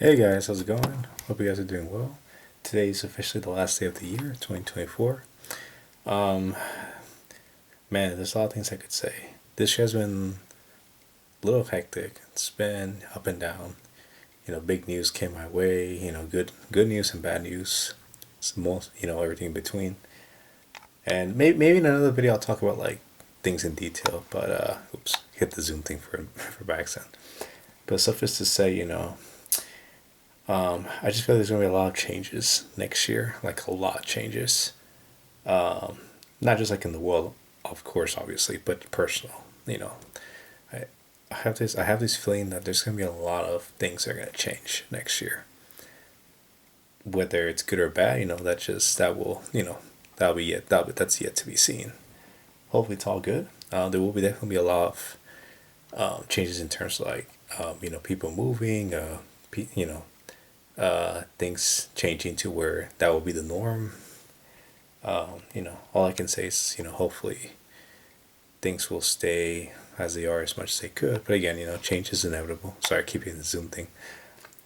Hey guys, how's it going? Hope you guys are doing well. Today is officially the last day of the year, 2024. Um, Man, there's a lot of things I could say. This year has been a little hectic. It's been up and down. Big news came my way. Good news and bad news. It's most, everything in between. And maybe in another video I'll talk about like things in detail. But oops, hit the Zoom thing for by accident. But suffice to say, I just feel like there's gonna be a lot of changes next year, like a lot of changes. Not just like in the world, of course, obviously, but personal. I, I have this feeling that there's gonna be a lot of things that are gonna change next year. Whether it's good or bad, that will that'll be yet that's yet to be seen. Hopefully, it's all good. There will be definitely be a lot of changes in terms of like people moving, things changing to where that will be the norm. All I can say is, hopefully things will stay as they are as much as they could. But again, change is inevitable. Sorry, I keep hitting the Zoom thing.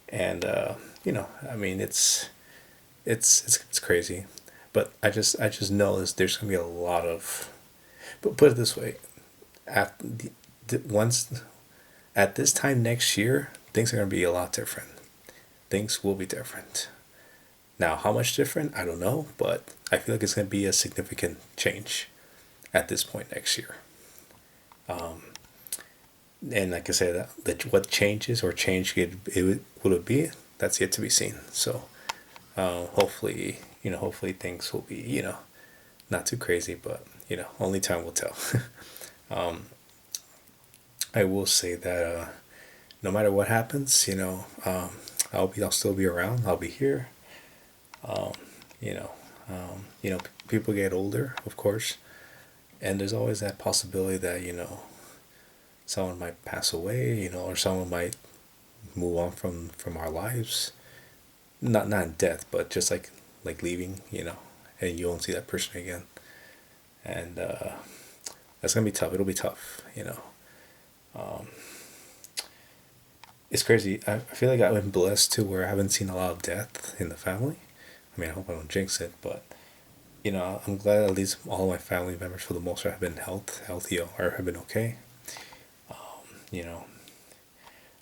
And I mean, it's crazy. But I just know there's gonna be a lot of. But put it this way, at once at this time next year, things are gonna be a lot different. Things will be different. Now, how much different? I don't know, but I feel like it's going to be a significant change at this point next year. And like I said, what changes or change will it be? That's yet to be seen. So hopefully, hopefully things will be, not too crazy, but only time will tell. I will say that no matter what happens, I'll still be around. I'll be here. You know, people get older, of course, and there's always that possibility that someone might pass away, or someone might move on from our lives. Not in death, but just like leaving, and you won't see that person again, and that's gonna be tough. It'll be tough. It's crazy. I feel like I've been blessed to where I haven't seen a lot of death in the family. I mean, I hope I don't jinx it, but I'm glad at least all my family members for the most part have been healthy or have been okay. You know,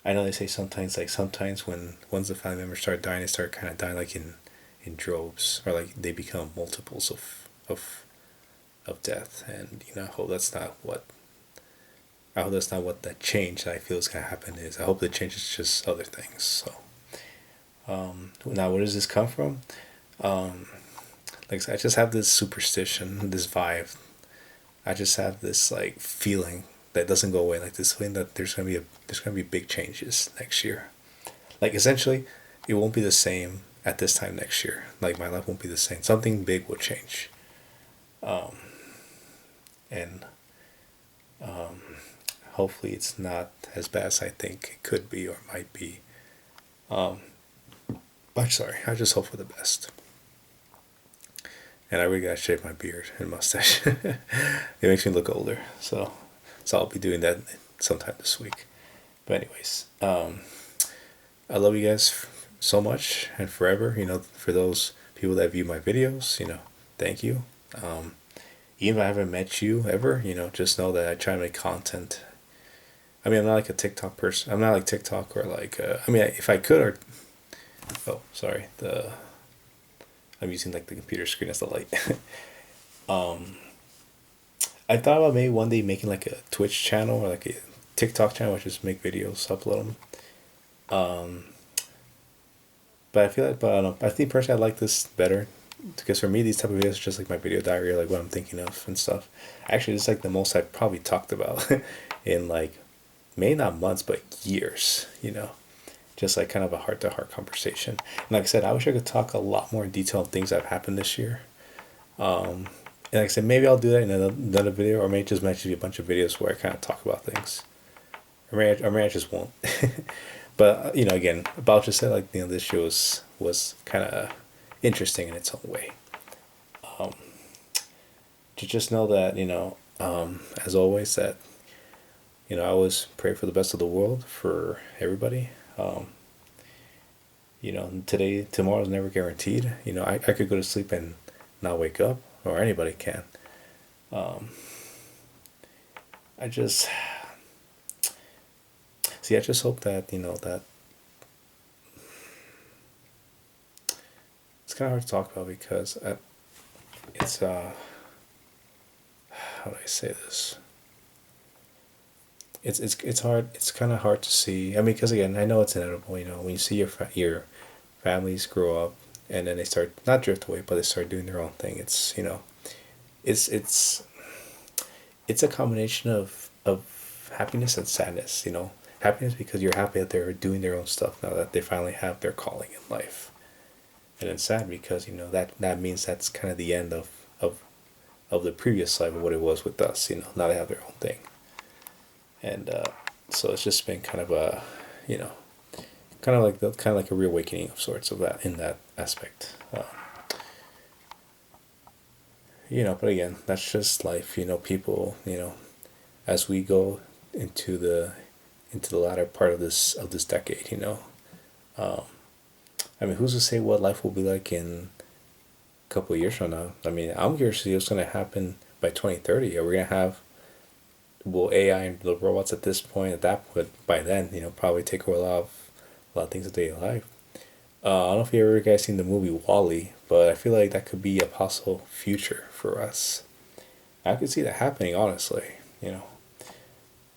I know they say sometimes when once the family members start dying, they start kind of dying like in droves or like they become multiples of death, and I hope that's not what that change that I feel is gonna happen is. I hope the change is just other things. So now, where does this come from? Like I said, I just have this superstition, this vibe. I just have this like feeling that doesn't go away. Like this feeling that there's gonna be big changes next year. Like essentially, it won't be the same at this time next year. Like my life won't be the same. Something big will change, and hopefully it's not as bad as I think it could be or might be. But sorry, I just hope for the best. And I really gotta shave my beard and mustache. It makes me look older, so I'll be doing that sometime this week. But anyways, I love you guys so much and forever. For those people that view my videos, thank you. Even if I haven't met you ever, just know that I try to make content. I mean, I'm not like a TikTok person. I'm not like TikTok or like. I mean, if I could, or oh, sorry, I'm using like the computer screen as the light. I thought about maybe one day making like a Twitch channel or like a TikTok channel, which just make videos, upload them. But I feel like, but I don't know. I think personally, I like this better because for me, these type of videos are just like my video diary, or like what I'm thinking of and stuff. Actually, it's like the most I've probably talked about in like maybe not months, but years. Just like kind of a heart to heart conversation. And like I said, I wish I could talk a lot more in detail on things that have happened this year. And like I said, maybe I'll do that in another video, or maybe just mention a bunch of videos where I kind of talk about things. Or maybe I just won't. But again, about just said like this show was kind of interesting in its own way. To just know that as always, that I always pray for the best of the world for everybody. You know, today, tomorrow's never guaranteed. You know, I could go to sleep and not wake up, or anybody can. Um, I just see. I just hope that that it's kind of hard to talk about because it's how do I say this? It's hard. It's kind of hard to see. I mean, because again, I know it's inevitable. You know, when you see your families grow up and then they start not drift away, but they start doing their own thing. It's it's it's it's a combination of happiness and sadness. You know, happiness because you're happy that they're doing their own stuff now that they finally have their calling in life, and then sad because that means that's kind of the end of the previous life of what it was with us. You know, now they have their own thing, and so it's just been kind of a you know kind of like a reawakening of sorts of that in that aspect. But again, that's just life. You know, people. As we go into the latter part of this decade. Um, I mean, who's to say what life will be like in a couple of years from now? I mean, I'm curious to see what's going to happen by 2030. Are we going to have will AI and the robots at this point, at that point, by then, probably take over a lot of things of daily life. I don't know if you ever guys seen the movie Wall-E, but I feel like that could be a possible future for us. I could see that happening, honestly. You know,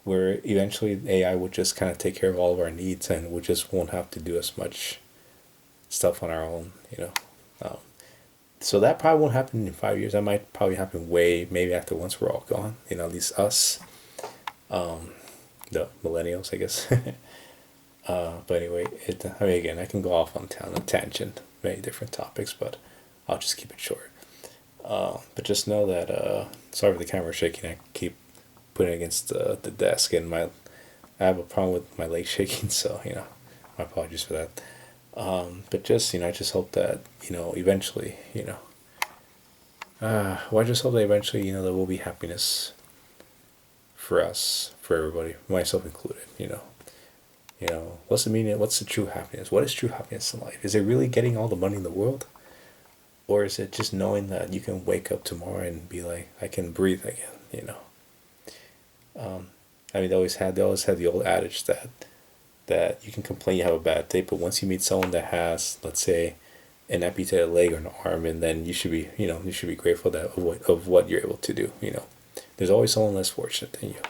where eventually AI would just kind of take care of all of our needs, and we just won't have to do as much stuff on our own. So that probably won't happen in 5 years. That might probably happen way maybe after once we're all gone. At least us, the millennials, I guess. But anyway, I mean, again, I can go off on a tangent, many different topics, but I'll just keep it short. But just know that, sorry for the camera shaking. I keep putting it against the desk, and I have a problem with my leg shaking, so my apologies for that. But just I just hope that eventually well, I just hope that eventually there will be happiness for us, for everybody, myself included. What's the meaning? What's the true happiness? What is true happiness in life? Is it really getting all the money in the world, or is it just knowing that you can wake up tomorrow and be like, I can breathe again? I mean, they always had the old adage that you can complain you have a bad day, but once you meet someone that has, let's say, an amputated leg or an arm, and then you should be grateful of what you're able to do. There's always someone less fortunate than you,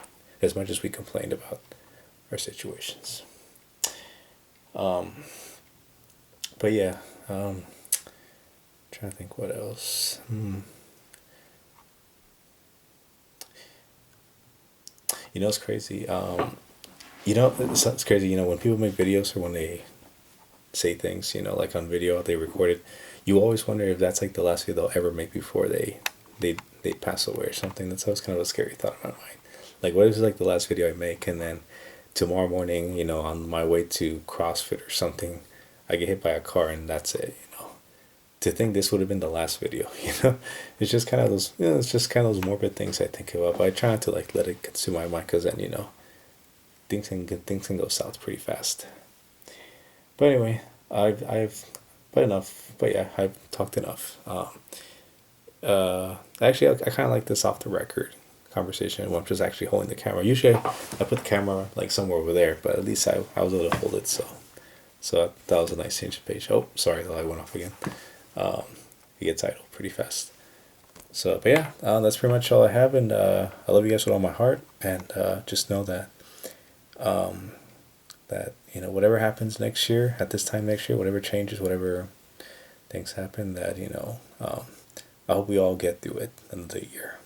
as much as we complained about our situations. But yeah, trying to think what else. It's crazy. It's crazy. When people make videos or when they say things, like on video, they record it. You always wonder if that's like the last video they'll ever make before they pass away or something. That's always kind of a scary thought in my mind. Like, what if it's like the last video I make, and then tomorrow morning, on my way to CrossFit or something, I get hit by a car and that's it. To think this would have been the last video, it's just kind of those, it's just kind of those morbid things I think about. But I try not to like let it consume my mind, because then things can go south pretty fast. But anyway, I've but enough. But yeah, I've talked enough. Actually, I kind of like this off the record conversation when I'm just actually holding the camera. Usually, I put the camera like somewhere over there, but at least I was able to hold it. So that was a nice change of page. Oh, sorry, the light went off again. It gets idle pretty fast. So, but yeah, that's pretty much all I have, and I love you guys with all my heart, and just know that whatever happens next year, at this time next year, whatever changes, whatever things happen, that I hope we all get through it another year.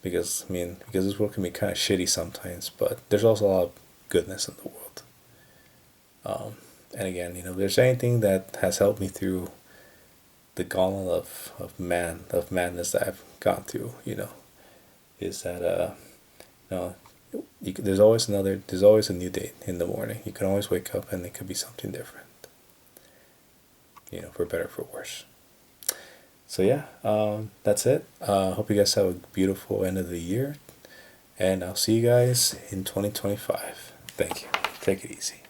Because this world can be kind of shitty sometimes, but there's also a lot of goodness in the world. And again, if there's anything that has helped me through the gauntlet of madness that I've gone through, is that there's always a new day in the morning. You can always wake up and it could be something different. For better, for worse. So yeah, that's it. Hope you guys have a beautiful end of the year, and I'll see you guys in 2025. Thank you. Take it easy.